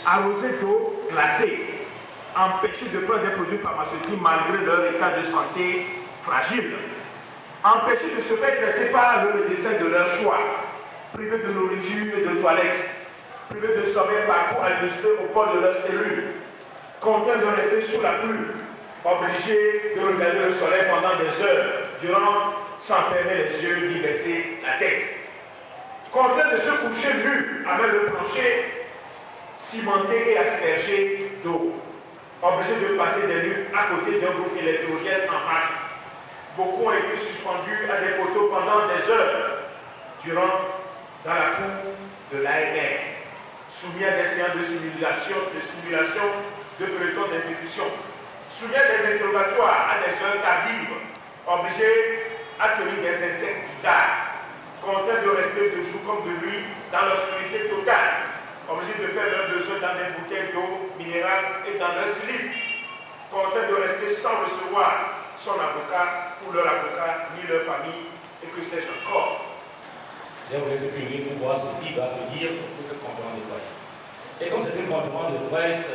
arroser d'eau glacée, empêcher de prendre des produits pharmaceutiques malgré leur état de santé fragile, empêcher de se faire traiter par le médecin de leur choix, privés de nourriture et de toilettes, privés de sommeil parcours administrés au port de leur cellule, contraints de rester sous la pluie, obligés de regarder le soleil pendant des heures, durant sans fermer les yeux ni baisser la tête, contraints de se coucher nus avec le plancher cimenté et aspergé d'eau, obligés de passer des nuits à côté d'un groupe électrogène en marche. Beaucoup ont été suspendus à des poteaux pendant des heures, dans la cour de l'ANR, soumis à des séances de simulation de peloton d'exécution, soumis à des interrogatoires à des heures tardives, obligés à tenir des insectes bizarres, contraints de rester de jour comme de nuit dans l'obscurité totale, obligés de faire leurs besoins dans des bouteilles d'eau minérale et dans leurs slips, contraints de rester sans recevoir son avocat ou leur avocat, ni leur famille, et que sais-je encore. Là, vous êtes curieux pour voir ce qui va se dire pour cette conférence de presse. Et comme c'est une conférence de presse,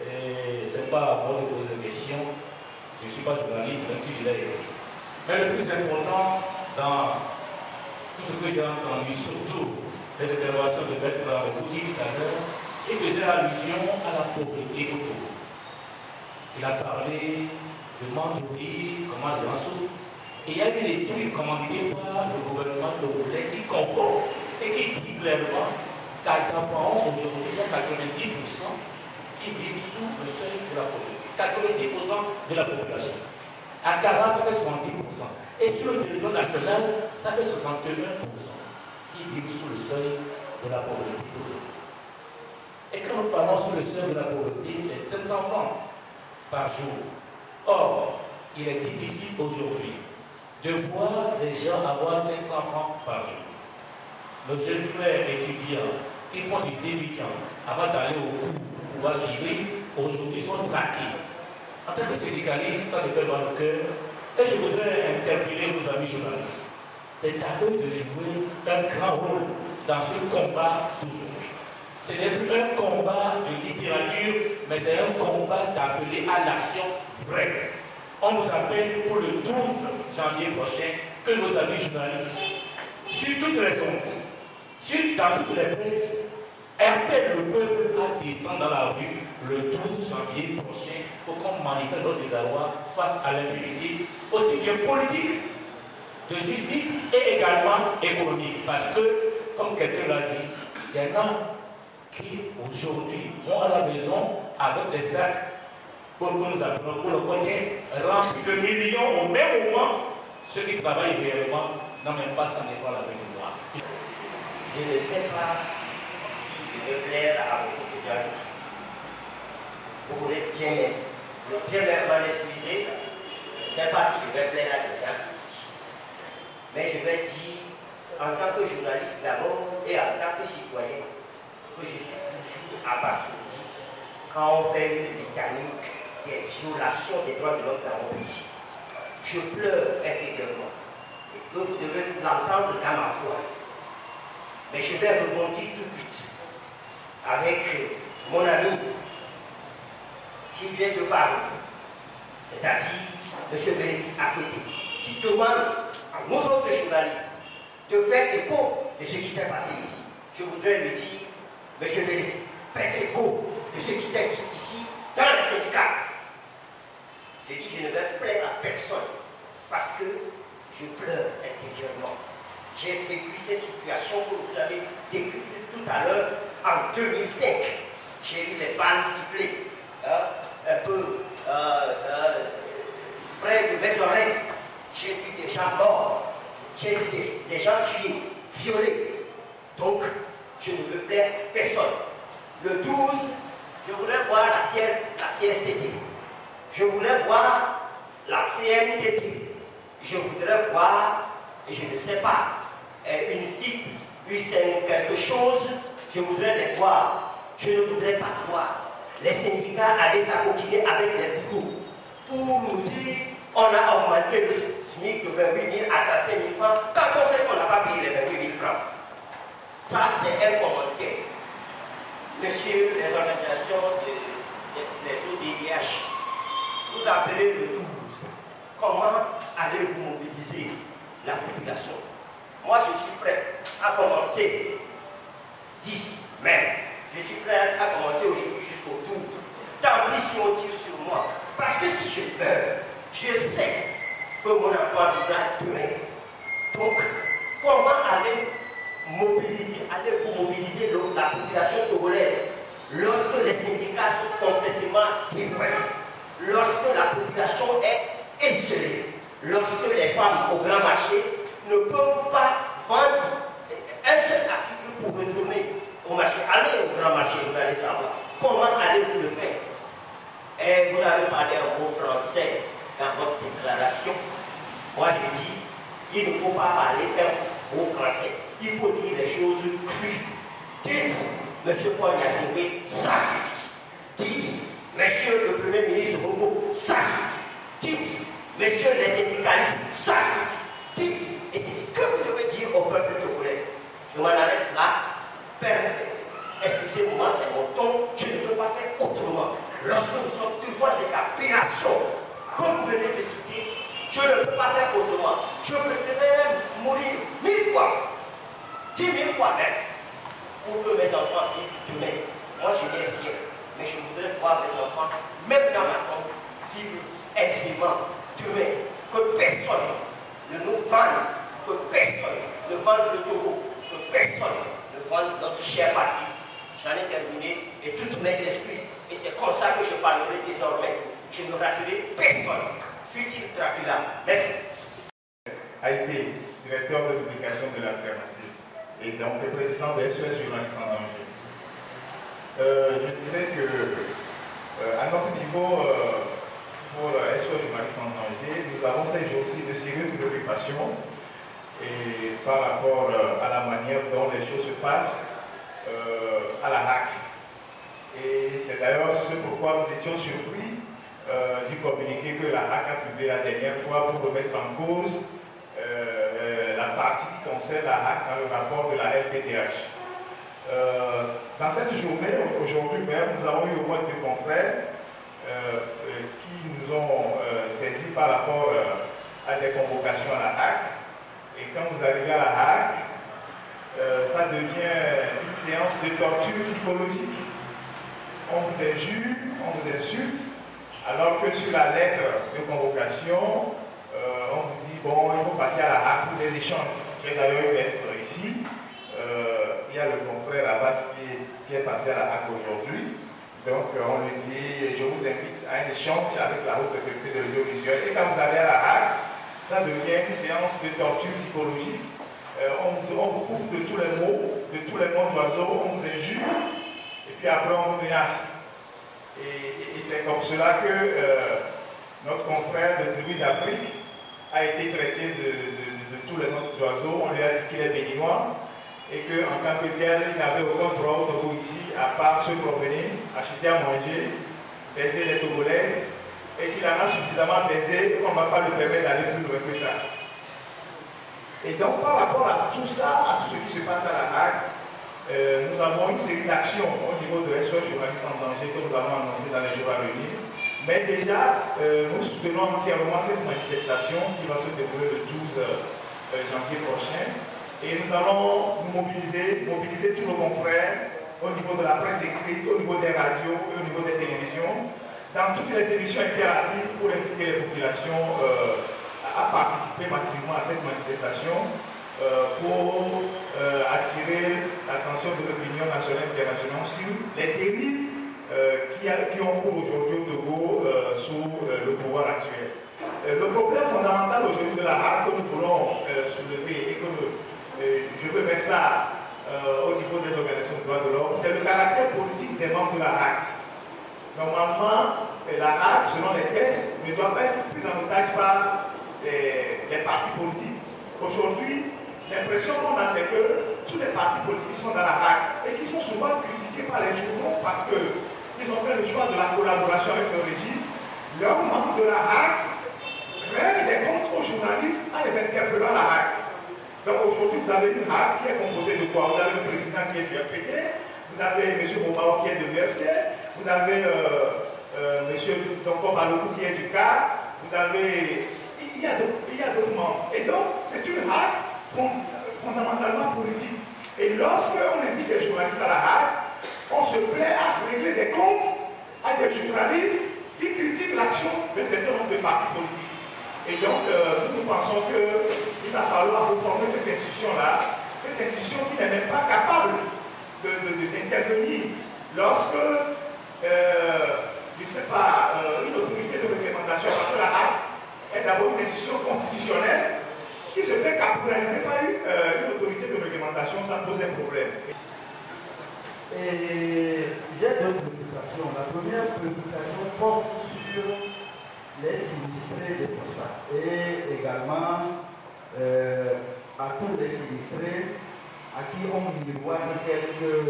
ce n'est pas à moi de poser des questions. Je ne suis pas journaliste, même si je l'ai écrit. Mais le plus important dans tout ce que j'ai entendu, surtout les interventions de Maître Bouti tout à l'heure, il faisait allusion à la pauvreté autour. Il a parlé de Mandoury, comment les gens souffrent. Et il y a eu une étude commandée par le gouvernement togolais qui comprend et qui dit clairement qu'à Gabon, aujourd'hui, il y a 90% qui vivent sous le seuil de la pauvreté. 90% de la population. À Kara, ça fait 70%. Et sur le territoire national, ça fait 61% qui vivent sous le seuil de la pauvreté. Et quand nous parlons sur le seuil de la pauvreté, c'est 700 francs par jour. Or, il est difficile aujourd'hui de voir les gens avoir 500 francs par jour. Nos jeunes frères étudiants qui font des étudiants avant d'aller au cours pour pouvoir suivre, aujourd'hui sont traqués. En tant que syndicaliste, ça me fait dans le cœur, et je voudrais interpeller nos amis journalistes. C'est à eux de jouer un grand rôle dans ce combat d'aujourd'hui. Ce n'est plus un combat de littérature, mais c'est un combat d'appeler à l'action vraie. On nous appelle pour le 12 janvier prochain que nos amis journalistes, sur toutes les ondes, dans toutes les presses, appellent le peuple à descendre dans la rue le 12 janvier prochain pour qu'on manifeste notre désarroi face à l'impunité, aussi bien politique, de justice et également économique. Parce que, comme quelqu'un l'a dit, il y en a qui aujourd'hui vont à la maison avec des sacs pour que nous appelons pour le côté rempli de millions au même moment. Ceux qui travaillent réellement n'ont même pas sans effort la fin du mois. Je ne sais pas si je vais plaire à beaucoup de gens ici. Vous voulez bien m'en excuser. Je ne sais pas si je vais plaire à des gens ici. Mais je vais dire, en tant que journaliste d'abord et en tant que citoyen, que je suis toujours abasourdi quand on fait une litanie des violations des droits de l'homme dans mon pays. Je pleure intérieurement. Et que vous devez l'entendre dans ma voix. Mais je vais rebondir tout de suite avec mon ami qui vient de parler, c'est-à-dire M. Bénédicte Akwete, qui demande à nos autres journalistes de faire écho de ce qui s'est passé ici. Je voudrais lui dire, M. Bénédicte, faites écho de ce qui s'est dit ici dans le syndicat. J'ai dit, je ne vais plaire à personne parce que je pleure intérieurement. J'ai vécu ces situations que vous avez décrites tout à l'heure en 2005. J'ai eu les balles sifflées, un peu près de mes oreilles. J'ai vu des gens morts, j'ai vu des gens tués, violés. Donc, je ne veux plaire personne. Le 12, je voudrais voir la CSTT. Je voulais voir la CNTT. Je voudrais voir, je ne sais pas, une site, quelque chose, je voudrais les voir. Je ne voudrais pas voir les syndicats aller s'acoquiner avec les bureaux pour nous dire on a augmenté le SMIC de 28 000 à 35 000 francs quand on sait qu'on n'a pas payé les 28 000 francs. Ça, c'est un commentaire. messieurs les organisations des ODIH, vous appelez le 12. Comment allez-vous mobiliser la population? Moi, je suis prêt à commencer d'ici même. Je suis prêt à commencer aujourd'hui jusqu'au 12. Tant pis si on tire sur moi. Parce que si je meurs, je sais que mon enfant vivra demain. Donc, comment allez-vous mobiliser la population togolaise lorsque les syndicats sont complètement dévoyés, lorsque la population est isolée, lorsque les femmes au grand marché ne peuvent pas vendre un seul article pour retourner au marché? Allez au grand marché, vous allez savoir. Comment allez-vous le faire? Et vous avez parlé un mot français dans votre déclaration. Moi, je dis, il ne faut pas parler qu'un mot français. Il faut dire les choses crues. Dites, M. Paul Yassoué, ça suffit. Dites, Monsieur le Premier ministre Bongo, ça suffit. Dites, Messieurs les syndicalistes, ça suffit. Dites, et c'est ce que vous devez dire au peuple togolais. Je m'en arrête là. Excusez-moi, c'est mon ton. Je ne peux pas faire autrement. Lorsque nous sommes devant des aberrations que vous venez de citer, je ne peux pas faire autrement. Je préférerais même mourir 1000 fois, 10 000 fois même, pour que mes enfants vivent demain. Moi, je n'ai rien, mais je voudrais voir mes enfants, même dans ma tombe, vivre aisément demain. Que personne ne nous vende, que personne ne vende le Togo, que personne ne vende notre chère patrie. J'en ai terminé et toutes mes excuses. Et c'est comme ça que je parlerai désormais. Je ne raterai personne. Fut-il Dracula. Merci. A été directeur de publication de l'Alternative et donc le président de SOS Journalistes en danger. Je dirais que à notre niveau, pour SOS Journalistes en danger, nous avons ces jours-ci de sérieuses préoccupations et par rapport à la manière dont les choses se passent à la HAC. Et c'est d'ailleurs ce pourquoi nous étions surpris du communiqué que la HAC a publié la dernière fois pour remettre en cause la partie qui concerne la HAC dans le rapport de la LPDH. Dans cette journée, aujourd'hui même, nous avons eu au moins 2 confrères qui nous ont saisis par rapport à des convocations à la HAC. Et quand vous arrivez à la HAC, ça devient une séance de torture psychologique. On vous injure, on vous insulte, alors que sur la lettre de convocation, on vous dit, bon, il faut passer à la HAC pour des échanges. J'ai d'ailleurs eu lettre ici. Il y a le confrère Abbas qui est passé à la HAC aujourd'hui. Donc, on lui dit, je vous invite à un échange avec la haute autorité de l'audiovisuel. Et quand vous allez à la HAC, ça devient une séance de torture psychologique. On vous couvre de tous les mots, de tous les noms d'oiseaux, on vous injure, et puis après on vous menace. Et c'est comme cela que notre confrère de Tribu d'Afrique a été traité de tous les noms d'oiseaux. On lui a dit qu'il est béninois et qu'en tant que tel, il n'avait aucun droit au Togo ici, à part se promener, acheter à manger, baiser les Togolaises, et qu'il en a suffisamment baisé qu'on ne va pas lui permettre d'aller plus loin que ça. Et donc, par rapport à tout ça, à tout ce qui se passe à la HAC, nous avons une série d'actions au niveau de SOS Journalistes en danger que nous avons annoncé dans les jours à venir. Mais déjà, nous soutenons entièrement cette manifestation qui va se dérouler le 12 janvier prochain. Et nous allons nous mobiliser tous nos confrères au niveau de la presse écrite, au niveau des radios et au niveau des télévisions, dans toutes les émissions interactives pour inviter les populations à participer massivement à cette manifestation pour attirer l'attention de l'opinion nationale et internationale sur les dérives qui ont cours aujourd'hui au Togo sous le pouvoir actuel. Le problème fondamental aujourd'hui de la HAC que nous voulons soulever et que je veux mettre ça au niveau des organisations de droits de l'homme, c'est le caractère politique des membres de la HAC. Normalement, la HAC, selon les textes, ne doit pas être prise en otage par les partis politiques. Aujourd'hui, l'impression qu'on a, c'est que tous les partis politiques qui sont dans la HAC et qui sont souvent critiqués par les journaux parce qu'ils ont fait le choix de la collaboration avec le régime, leurs membres de la HAC règlent des comptes aux journalistes en les interpellant à la HAC. Donc aujourd'hui, vous avez une HAC qui est composée de quoi? Vous avez le président qui est FRPT, vous avez M. Bombao qui est de l'UFC, vous avez M. Donko Balokou qui est du CAR, vous avez... Il y a d'autres membres. Et donc, c'est une hack fondamentalement politique. Et lorsqu'on invite des journalistes à la hack, on se plaît à régler des comptes à des journalistes qui critiquent l'action de certains nombres de partis politiques. Et donc, nous pensons qu'il va falloir reformer cette institution-là, cette institution qui n'est même pas capable d'intervenir lorsque, je ne sais pas, une autorité de réglementation, parce que la HAC est d'abord une institution constitutionnelle qui se fait capitaliser par une autorité de réglementation, ça pose un problème. Et j'ai deux préoccupations. La première préoccupation porte sur les sinistrés des phosphates et également à tous les sinistrés à qui on miroite quelques,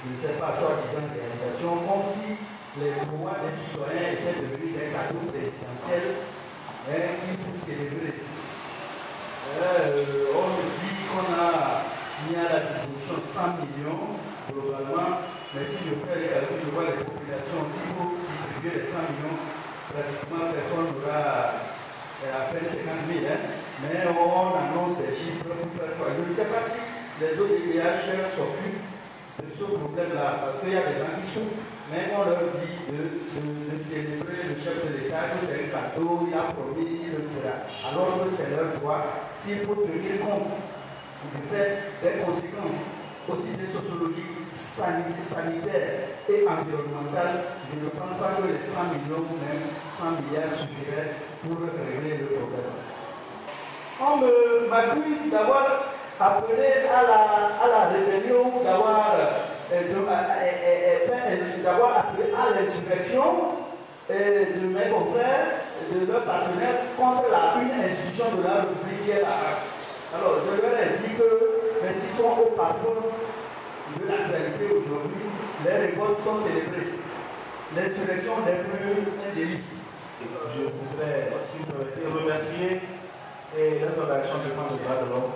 je ne sais pas, soi-disant réalisations, comme si les droits des citoyens étaient devenus des cadeaux présidentiels qu'il faut célébrer. On me dit qu'on a mis à la disposition 100 millions globalement, mais si je fais les calculs, je vois les populations, s'il faut distribuer les 100 millions, pratiquement personne n'aura à peine 50 000, mais on annonce des chiffres pour faire quoi. Je ne sais pas si les ODPH s'occupent de ce problème-là, parce qu'il y a des gens qui souffrent, mais on leur dit de célébrer le chef de l'État, que c'est un cadeau, il a promis, il le fera, alors que c'est leur droit. S'il faut tenir compte du fait des conséquences, aussi bien sociologiques, sanitaires et environnementales, je ne pense pas que les 100 millions ou même 100 milliards suffiraient pour régler le problème. On m'accuse d'avoir appelé à la rébellion, d'avoir appelé à l'insurrection de mes confrères, de leurs partenaires contre une institution de la République qui est la HAC. Alors, je leur ai dit que, même s'ils sont au parfum de l'actualité aujourd'hui, les révoltes sont célébrées. L'insurrection n'est plus un délit. Je voudrais, si vous permettez, remercier les organisations de défense des droits de l'homme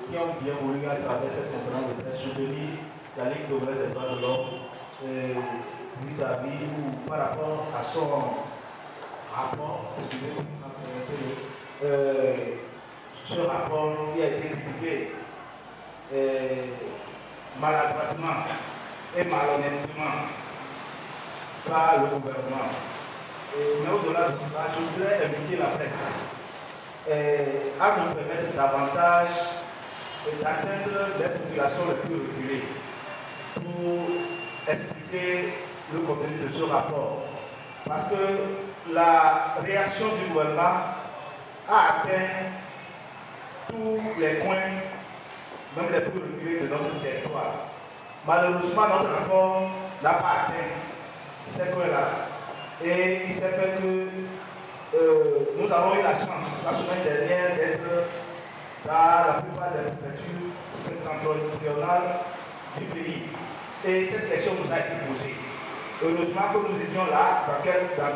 qui ont bien voulu, à travers cette conférence de presse, soutenir la Ligue togolaise des droits de l'homme vis-à-vis ou par rapport à son rapport, ce rapport qui a été critiqué maladroitement et malhonnêtement par le gouvernement. Mais au-delà de cela, je voudrais inviter la presse à nous permettre davantage d'atteindre les populations les plus reculées pour expliquer le contenu de ce rapport. Parce que la réaction du gouvernement a atteint tous les coins, même les plus reculés de notre territoire. Malheureusement, notre rapport n'a pas atteint ces coins-là. Et il s'est fait que nous avons eu la chance, la semaine dernière, d'être dans la plupart des préfectures septentrionales du pays. Et cette question nous a été posée. Heureusement que nous étions là, dans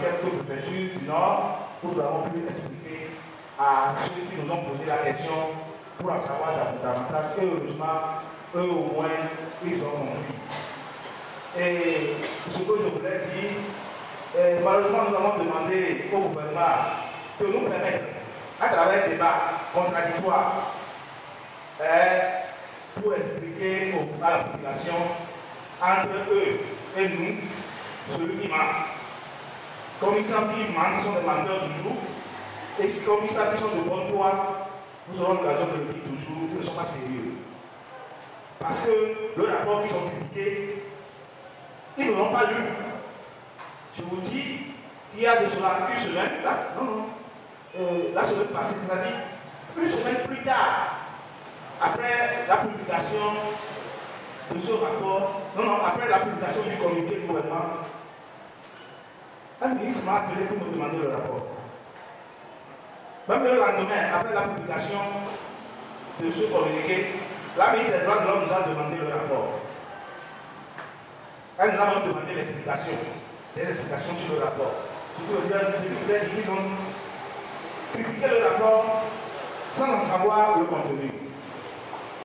quelques préfectures du Nord, où nous avons pu expliquer à ceux qui nous ont posé la question pour en savoir davantage. Et heureusement, eux au moins, ils ont compris. Et ce que je voulais dire, malheureusement, nous avons demandé au gouvernement de nous permettre, à travers un débat contradictoire, pour expliquer à la population, entre eux et nous, celui qui ment. Comme ils savent qu'ils mentent, ils sont des menteurs toujours. Et comme ils savent qu'ils sont de bonne foi, nous aurons l'occasion de le dire toujours, ils ne sont pas sérieux. Parce que le rapport qu'ils ont publié, ils ne l'ont pas lu. Je vous dis, il y a de cela une semaine, la semaine passée, c'est-à-dire une semaine plus tard, après la publication de ce rapport, après la publication du communiqué du gouvernement, un ministre m'a appelé pour me demander le rapport. Même le lendemain, après la publication de ce communiqué, la ministre des droits de l'homme nous a demandé le rapport. Elle nous a même demandé l'explication. Des explications sur le rapport. Ce qui veut dire qu'ils ont critiqué le rapport sans en savoir le contenu.